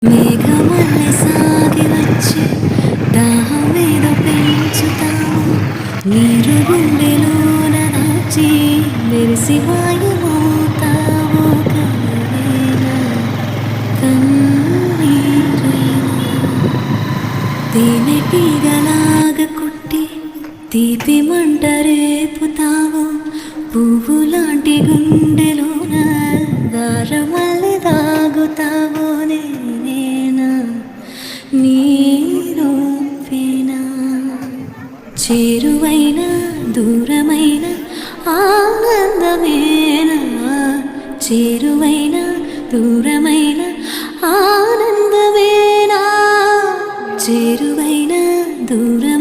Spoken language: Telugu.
మేఘమల్లె సాగి వచ్చి దాహమేదో పెంచుతావు నీరు గుండెలోన దాచి మెరిసి మాయమవుతావు కలవేనా కన్నీరైనా తేనెటీగలాగా కుట్టి తీపి మంట రేపుతావు పువ్వులాంటి గుండెలోన దారమల్లె దాగుతావు నేనేనా నీరూపేనా చేరువైన దూరమైన ఆనందమేనా చేరువైన దూరమైన ఆనందమేనా చేరువైన దూరం